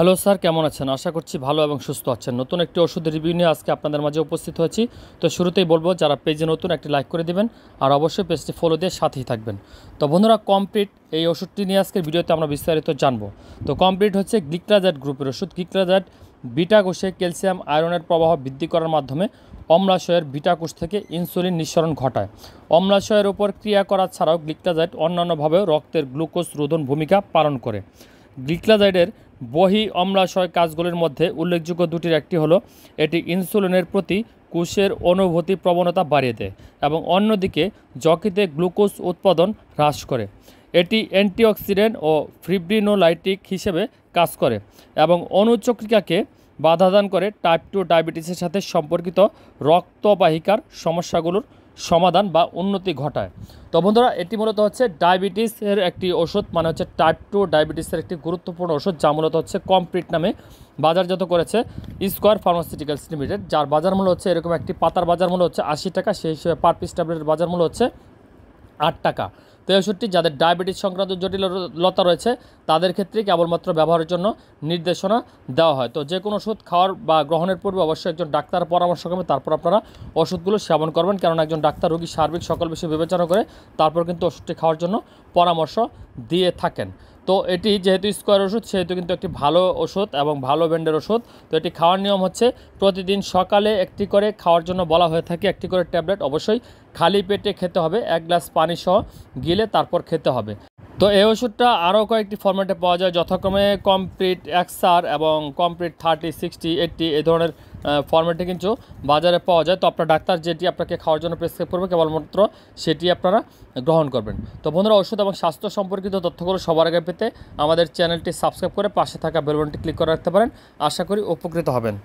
Hello sir, কেমন আছেন? আশা করছি ভালো এবং সুস্থ আছেন। নতুন একটি ওষুধের রিভিউ নিয়ে আজকে আপনাদের মাঝে উপস্থিত হয়েছি। তো শুরুতেই বলবো, যারা পেজে নতুন একটি লাইক করে দিবেন আর অবশ্যই পেজটি ফলো দিয়ে সাথেই থাকবেন। তো বন্ধুরা, কমপ্লিট এই ওষুধটি নিয়ে আজকের ভিডিওতে আমরা বিস্তারিত জানবো। তো কমপ্লিট হচ্ছে গ্লিক্রাজাইড গ্রুপের ওষুধ। গ্লিক্রাজাইড বিটা কোষে ক্যালসিয়াম আয়রনের প্রবাহ বৃদ্ধি করার মাধ্যমে অম্লাশয়ের বিটা কোষ থেকে ইনসুলিন নিঃসরণ ঘটায়। অম্লাশয়ের উপর ক্রিয়া করা ছাড়াও গ্লিক্রাজাইড অন্যান্যভাবেও রক্তের গ্লুকোজ রোধন ভূমিকা পালন করে। গ্লিক্রাজাইডের বহি অম্লাশয় কাজগুলির মধ্যে উল্লেখযোগ্য দুটির একটি হলো এটি ইনসুলিনের প্রতি কোষের অনুভূতি প্রবণতা বাড়িয়ে দেয় এবং অন্যদিকে যকৃতে গ্লুকোজ উৎপাদন হ্রাস করে। এটি অ্যান্টিঅক্সিডেন্ট ও ফিব্রিনোলাইটিক হিসেবে কাজ করে এবং অনুচক্রিকাকে বাধাদান করে টাইপ 2 ডায়াবেটিসের সাথে সম্পর্কিত রক্তবাহিকার সমস্যাগুলোর সমাধান বা উন্নতি ঘটায়। তো বন্ধুরা, এটি মূলত হচ্ছে ডায়াবেটিসের একটি ওষুধ, মানে হচ্ছে টাইপ 2 ডায়াবেটিসের একটি গুরুত্বপূর্ণ ওষুধ, যা মূলত হচ্ছে কমপ্লিট নামে বাজারজাত করেছে স্কোয়ার ফার্মাসিউটিক্যালস লিমিটেড, যার বাজার মূল্য হচ্ছে এরকম একটি পাতার বাজার মূল্য হচ্ছে 80 টাকা, সেই হিসেবে পার পিস ট্যাবলেটের বাজার মূল্য হচ্ছে 8 টাকা। তো এই ওষুধটি যাদের ডায়াবেটিস সংক্রান্ত জটিলতা রয়েছে তাদের ক্ষেত্রে কেবলমাত্র ব্যবহারের জন্য নির্দেশনা দেওয়া হয়। তো যে কোনো ওষুধ খাওয়ার বা গ্রহণের পূর্বে অবশ্যই একজন ডাক্তার পরামর্শক্রমে তারপর আপনারা ওষুধগুলো সেবন করবেন, কারণ একজন ডাক্তার রোগীর সার্বিক সকল বিষয় বিবেচনা করে তারপর কিন্তু ওষুধটি খাওয়ার জন্য পরামর্শ দিয়ে থাকেন। তো এটি যেহেতু স্কোয়ার ওষুধ, সেহেতু কিন্তু একটি ভালো ওষুধ এবং ভালো ব্র্যান্ডের ওষুধ। তো এটি খাওয়ার নিয়ম হচ্ছে প্রতিদিন সকালে একটি করে খাওয়ার জন্য বলা হয়ে থাকে, একটি করে ট্যাবলেট অবশ্যই খালি পেটে খেতে হবে, 1 গ্লাস পানি সহ গিলে তারপর খেতে হবে। তো এই ওষুধটা আরও কয়েকটি ফরম্যাটে পাওয়া যায়, যথাক্রমে কমপ্লিট XR এবং কমপ্লিট 30, 60, 80 এই ধরনের ফরম্যাটে কিন্তু বাজারে পাওয়া যায়। তো আপনার ডাক্তার যেটি আপনাকে খাওয়ার জন্য প্রেসক্রাইব করবে কেবলমাত্র সেটি আপনারা গ্রহণ করবেন। তো বন্ধুরা, ওষুধ এবং স্বাস্থ্য সম্পর্কিত তথ্যগুলো সবার আগে পেতে আমাদের চ্যানেলটি সাবস্ক্রাইব করে পাশে থাকা বেল বাটনটি ক্লিক করে রাখতে পারেন। আশা করি উপকৃত হবেন।